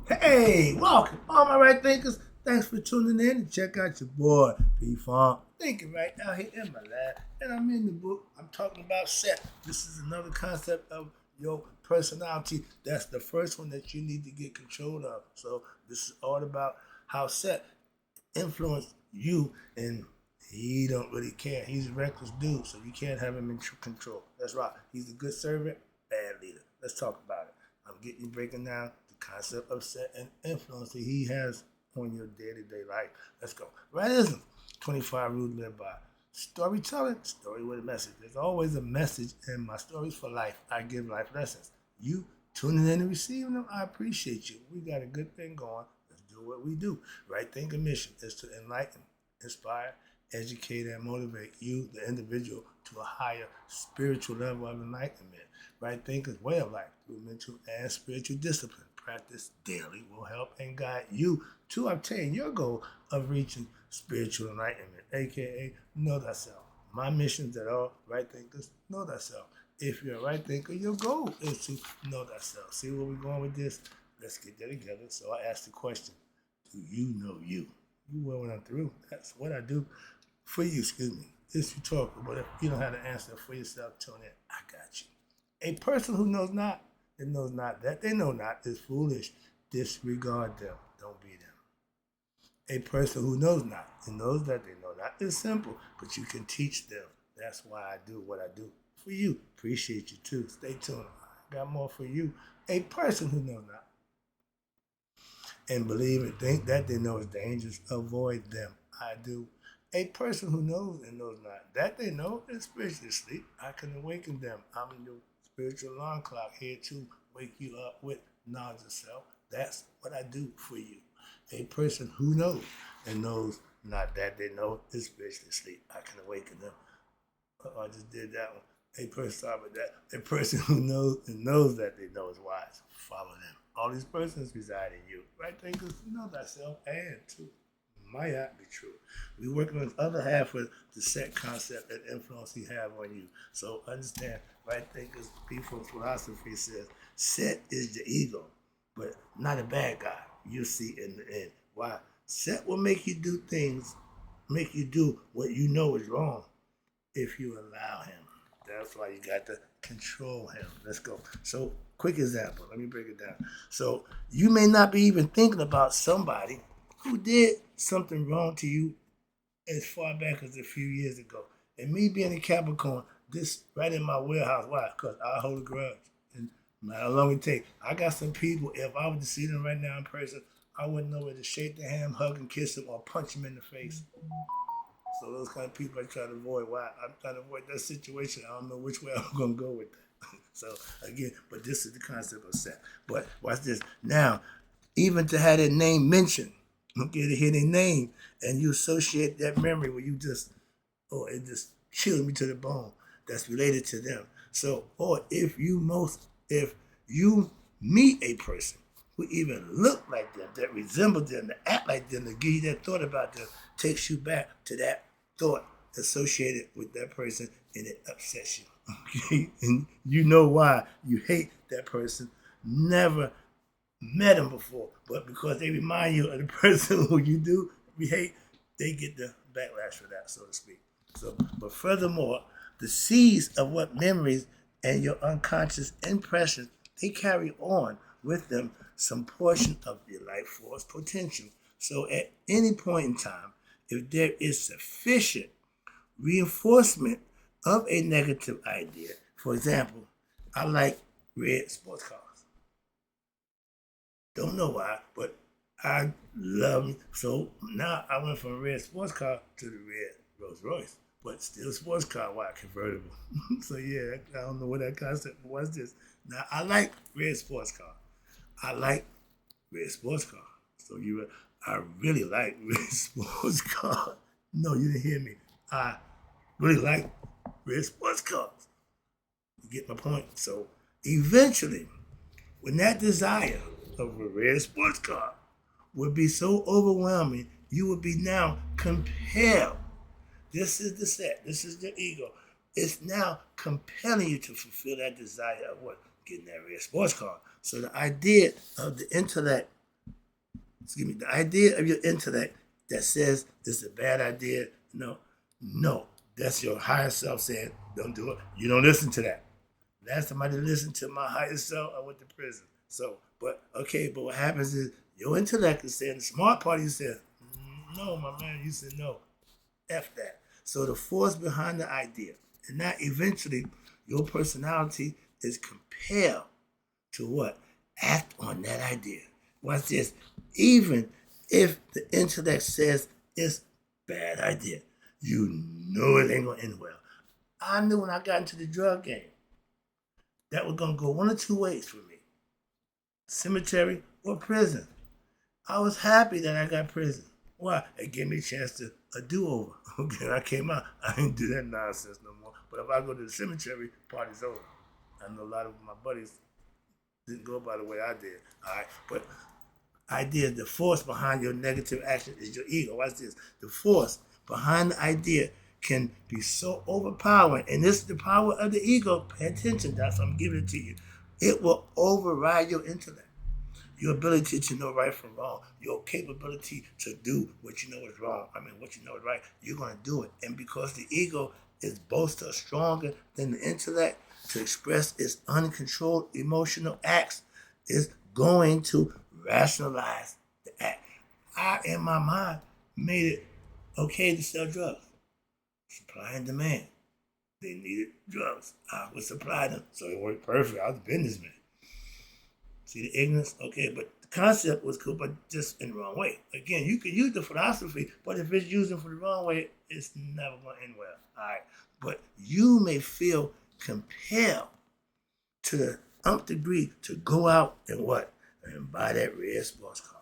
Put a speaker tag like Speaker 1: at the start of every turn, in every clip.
Speaker 1: Hey, welcome, all my right thinkers. Thanks for tuning in and check out your boy, P Funk. Thinking right now here in my lab, and I'm in the book. I'm talking about set. This is another concept of your personality. That's the first one that you need to get control of. So this is all about how set influence you, and he don't really care. He's a reckless dude, so you can't have him in control. That's right. He's a good servant, bad leader. Let's talk about it. I'm getting you breaking down the concept of set and influence that he has on your day-to-day life. Let's go. Rightism, 25 rules live by. Storytelling, story with a message. There's always a message in my stories for life. I give life lessons. You tuning in and receiving them, I appreciate you. We got a good thing going. Let's do what we do. Right thinking mission is to enlighten, inspire, educate, and motivate you, the individual, to a higher spiritual level of enlightenment. Right thinker's way of life through mental and spiritual discipline. Practice daily will help and guide you to obtain your goal of reaching spiritual enlightenment, aka know thyself. My mission is that all right thinkers know thyself. If you're a right thinker, your goal is to know thyself. See where we're going with this? Let's get that together. So I asked the question, do you know you? You will when I'm through. That's what I do for you, excuse me. If you talk, but if you don't have the answer for yourself, tune in. I got you. A person who knows not and knows not that they know not is foolish. Disregard them. Don't be them. A person who knows not and knows that they know not is simple, but you can teach them. That's why I do what I do for you. Appreciate you too. Stay tuned. I got more for you. A person who knows not and believe and think that they know is dangerous, avoid them. I do. A person who knows and knows not that they know is spiritually asleep. I can awaken them. I'm your spiritual alarm clock here to wake you up with knowledge of self. That's what I do for you. A person who knows and knows not that they know is spiritually asleep. I can awaken them. Oh, I just did that one. A person, sorry about that. A person who knows and knows that they know is wise. Follow them. All these persons reside in you. Right thinkers know thyself and too. Might not be true. We're working on the other half of the set concept and influence he have on you. So understand, right thinkers, people's philosophy says, set is the ego, but not a bad guy. You'll see in the end. Why? Set will make you do things, make you do what you know is wrong if you allow him. That's why you got to control him. Let's go. So, quick example. Let me break it down. So, you may not be even thinking about somebody who did something wrong to you as far back as a few years ago. And me being a Capricorn, this right in my wheelhouse. Why? Because I hold a grudge. And no matter how long it takes, I got some people, if I was to see them right now in person, I wouldn't know whether to shake their hand, hug and kiss them, or punch them in the face. So those kind of people I try to avoid. Why? I'm trying to avoid that situation. I don't know which way I'm going to go with that. So again, but this is the concept of set. But watch this. Now, even to have their name mentioned, okay, to hear their name, and you associate that memory where you just, oh, it just chills me to the bone. That's related to them. So, or if you meet a person who even look like them, that resemble them, that act like them, that give you that thought about them, takes you back to that thought associated with that person, and it upsets you. Okay, and you know why you hate that person. Never met them before, but because they remind you of the person who you do we hate, they get the backlash for that, so to speak. So, but furthermore, the seeds of what memories and your unconscious impressions they carry on with them some portion of your life force potential. So, at any point in time, if there is sufficient reinforcement of a negative idea, for example, I like red sports cars. Don't know why, but I love them. So now I went from a red sports car to the red Rolls Royce, but still sports car. Why convertible? So yeah, I don't know what that concept was. This now I like red sports car. I like red sports car. So I really like red sports car. No, you didn't hear me. I really like red sports cars. You get my point. So eventually, when that desire of a red sports car would be so overwhelming, you would be now compelled. This is the set, this is the ego. It's now compelling you to fulfill that desire of what? Getting that red sports car. So the idea of the intellect the idea of your intellect that says this is a bad idea, no, that's your higher self saying, don't do it. You don't listen to that. Last time I didn't listen to my higher self, I went to prison. So, but what happens is your intellect is saying, the smart part, you said, no, my man, you said no. F that. So the force behind the idea, and that eventually your personality is compelled to what? Act on that idea. Watch this. Even if the intellect says it's a bad idea, you know it ain't gonna end well. I knew when I got into the drug game, that was gonna go one of two ways for me. Cemetery or prison. I was happy that I got prison. Why? It gave me a chance to a do-over. Okay, I came out. I didn't do that nonsense no more. But if I go to the cemetery, party's over. I know a lot of my buddies didn't go by the way I did. All right, but idea, the force behind your negative action is your ego. Watch this. The force behind the idea can be so overpowering, and this is the power of the ego. Pay attention. That's why I'm giving it to you. It will override your intellect. Your ability to know right from wrong, your capability to do what you know is wrong, what you know is right, you're going to do it. And because the ego is both stronger than the intellect to express its uncontrolled emotional acts, is going to rationalize the act. I, in my mind, made it okay to sell drugs. Supply and demand. They needed drugs. I would supply them. So it worked perfect. I was a businessman. See the ignorance? Okay, but the concept was cool, but just in the wrong way. Again, you can use the philosophy, but if it's used for the wrong way, it's never going to end well. All right, but you may feel compelled to the nth degree to go out and what? And buy that red sports car.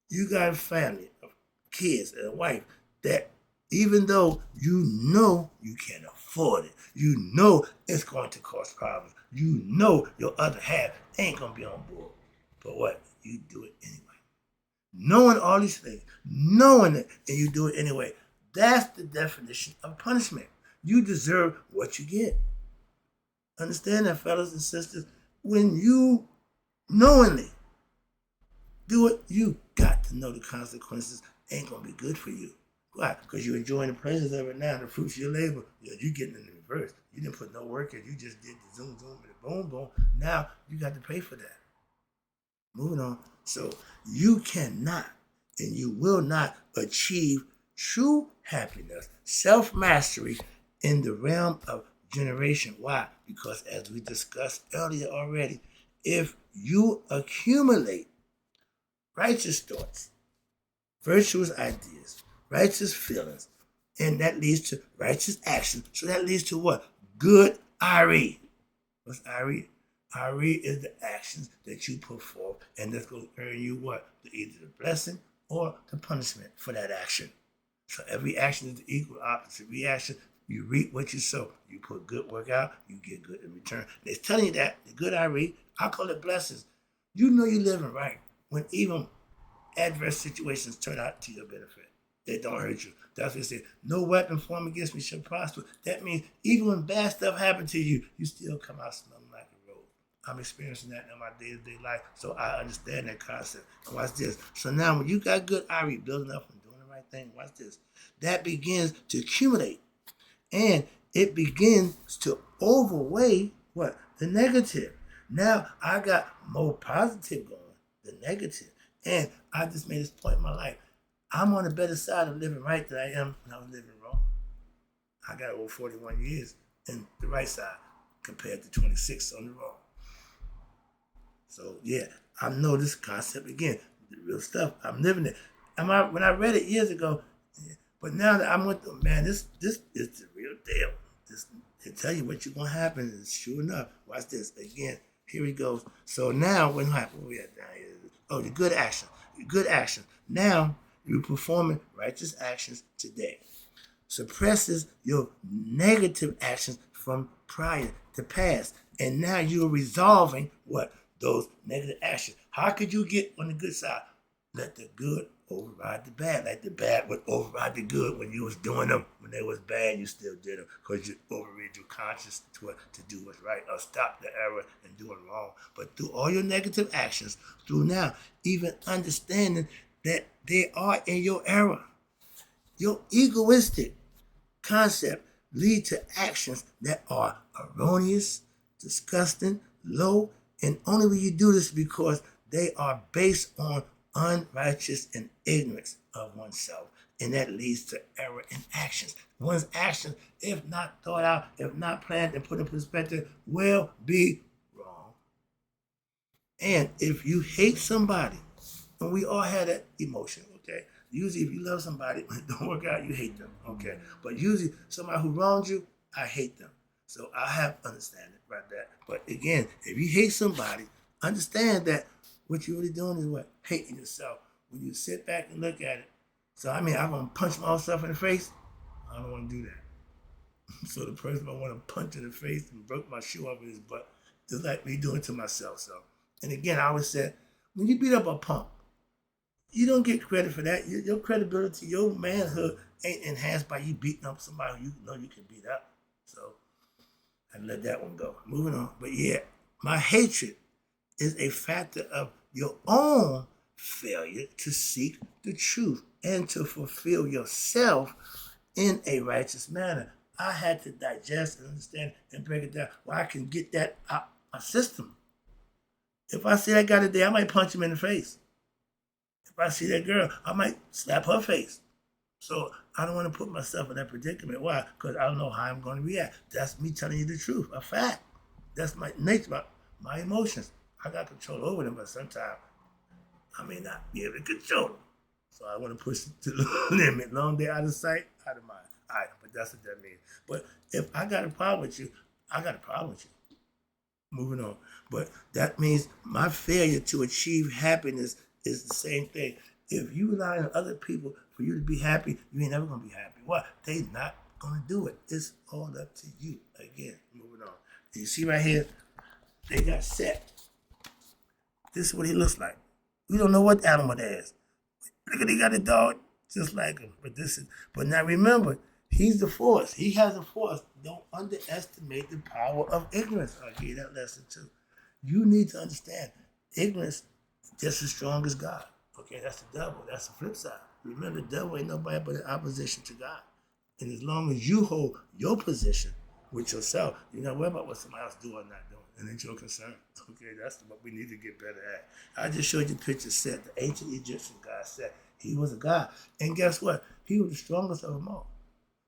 Speaker 1: You got a family of kids and a wife that even though you know you can't afford it, you know it's going to cause problems, you know your other half ain't going to be on board. But what? You do it anyway. Knowing all these things, knowing it, and you do it anyway. That's the definition of punishment. You deserve what you get. Understand that, fellas and sisters? When you knowingly do it, you got to know the consequences ain't going to be good for you. Why? Because you're enjoying the pleasures of it now, the fruits of your labor. You're getting in the reverse. You didn't put no work in. You just did the zoom, zoom, and the boom, boom. Now you got to pay for that. Moving on. So you cannot and you will not achieve true happiness, self-mastery in the realm of generation. Why? Because as we discussed earlier already, if you accumulate righteous thoughts, virtuous ideas, righteous feelings, and that leads to righteous action. So that leads to what? Good IRE. What's IRE? IRE is the actions that you put forth, and that's going to earn you what? Either the blessing or the punishment for that action. So every action is the equal opposite reaction. You reap what you sow. You put good work out, you get good in return. And it's telling you that the good IRE, I call it blessings. You know you're living right when even adverse situations turn out to your benefit. They don't hurt you. That's what it said. No weapon formed against me shall prosper. That means even when bad stuff happens to you, you still come out smelling like a rose. I'm experiencing that in my day-to-day life, so I understand that concept. And watch this. So now when you got good IRE building up and doing the right thing, watch this. That begins to accumulate. And it begins to overweigh what? The negative. Now I got more positive going than negative. And I just made this point in my life. I'm on the better side of living right than I am when I was living wrong. I got over 41 years in the right side compared to 26 on the wrong. So yeah, I know this concept again, the real stuff. I'm living it. When I read it years ago, but now that I'm with them, man, this is the real deal. They tell you what you're gonna happen, and sure enough, watch this again. Here he goes. So now, what we at down here? Oh, the good action. The good action. Now you're performing righteous actions today. Suppresses your negative actions from prior to past. And now you're resolving what? Those negative actions. How could you get on the good side? Let the good override the bad. Like the bad would override the good when you was doing them. When they was bad, you still did them because you overrid your conscience to do what's right or stop the error and doing wrong. But through all your negative actions, through now even understanding that they are in your era. Your egoistic concept lead to actions that are erroneous, disgusting, low, and only when you do this because they are based on unrighteous and ignorance of oneself. And that leads to error in actions. One's actions, if not thought out, if not planned and put in perspective, will be wrong. And if you hate somebody, and we all have that emotion, okay? Usually if you love somebody, when it don't work out, you hate them, okay? But usually somebody who wronged you, I hate them. So I have understanding about that. But again, if you hate somebody, understand that what you're really doing is what? Hating yourself. When you sit back and look at it. So I'm going to punch myself in the face. I don't want to do that. So the person I want to punch in the face and broke my shoe off with his butt is like me doing it to myself. So, and again, I always said, when you beat up a punk, you don't get credit for that. Your credibility, your manhood ain't enhanced by you beating up somebody who you know you can beat up. So I let that one go. Moving on. But yeah, my hatred is a factor of your own failure to seek the truth and to fulfill yourself in a righteous manner. I had to digest and understand and break it down where I can get that out my system. If I see that guy today, I might punch him in the face. If I see that girl, I might slap her face. So I don't want to put myself in that predicament. Why? Because I don't know how I'm going to react. That's me telling you the truth, a fact. That's my nature, my emotions. I got control over them, but sometimes I may not be able to control them. So I want to push it to the limit. Long day out of sight, out of mind. All right, but that's what that means. But if I got a problem with you, I got a problem with you. Moving on. But that means my failure to achieve happiness is the same thing. If you rely on other people for you to be happy, you ain't never going to be happy. Why? They not going to do it. It's all up to you. Again, moving on. You see right here, they got Set. This is what he looks like. We don't know what animal that is. Look at, he got a dog just like him. But now remember, he's the force. He has a force. Don't underestimate the power of ignorance. I'll give you that lesson too. You need to understand, ignorance is just as strong as God. Okay, that's the devil. That's the flip side. Remember, the devil ain't nobody but in opposition to God. And as long as you hold your position with yourself, you're not worried about what somebody else do or not doing. And it's your concern. Okay, that's what we need to get better at. I just showed you a picture Set, the ancient Egyptian god Set. He was a god. And guess what? He was the strongest of them all.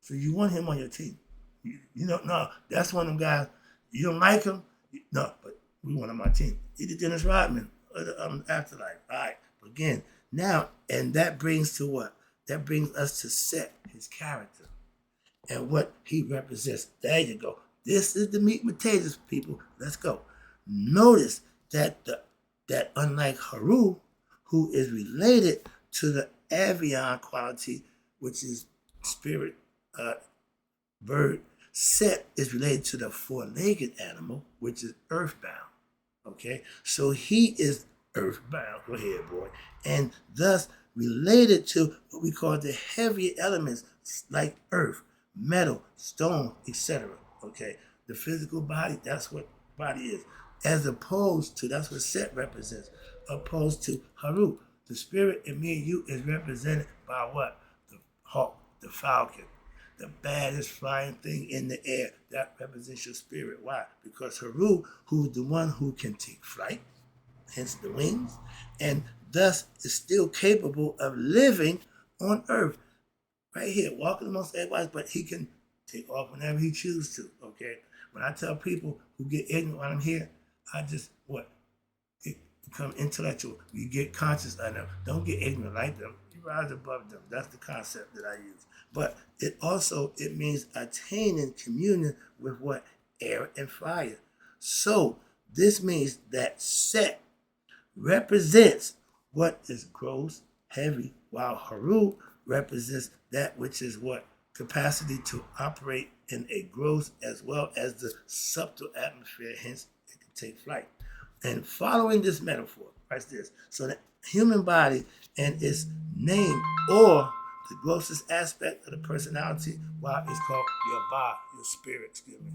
Speaker 1: So you want him on your team. You know, no, that's one of them guys. You don't like him? No, but we want him on our team. He did Dennis Rodman of the afterlife. All right. But again, now, and that brings to what? That brings us to Set, his character, and what he represents. There you go. This is the meat and potatoes, people. Let's go. Notice that that unlike Haru, who is related to the avian quality, which is spirit, bird, Set is related to the four-legged animal, which is earthbound. Okay, so he is earthbound. Go ahead, boy. And thus related to what we call the heavier elements like earth, metal, stone, etc. Okay, the physical body, that's what body is. As opposed to, that's what Set represents, opposed to Haru. The spirit in me and you is represented by what? The hawk, the falcon, the baddest flying thing in the air. That represents your spirit. Why? Because Haru, who's the one who can take flight, hence the wings, and thus is still capable of living on earth. Right here, walking amongst everybody, but he can take off whenever he chooses to, okay? When I tell people who get ignorant while I'm here, I just, become intellectual. You get conscious of them. Don't get ignorant like them. You rise above them. That's the concept that I use. But it means attaining communion with what? Air and fire. So this means that Set represents what is gross, heavy, while Haru represents that which is what? Capacity to operate in a gross as well as the subtle atmosphere, hence it can take flight. And following this metaphor, what's this? So the human body and its name, or the grossest aspect of the personality, while it's called your ba, your spirit, excuse me.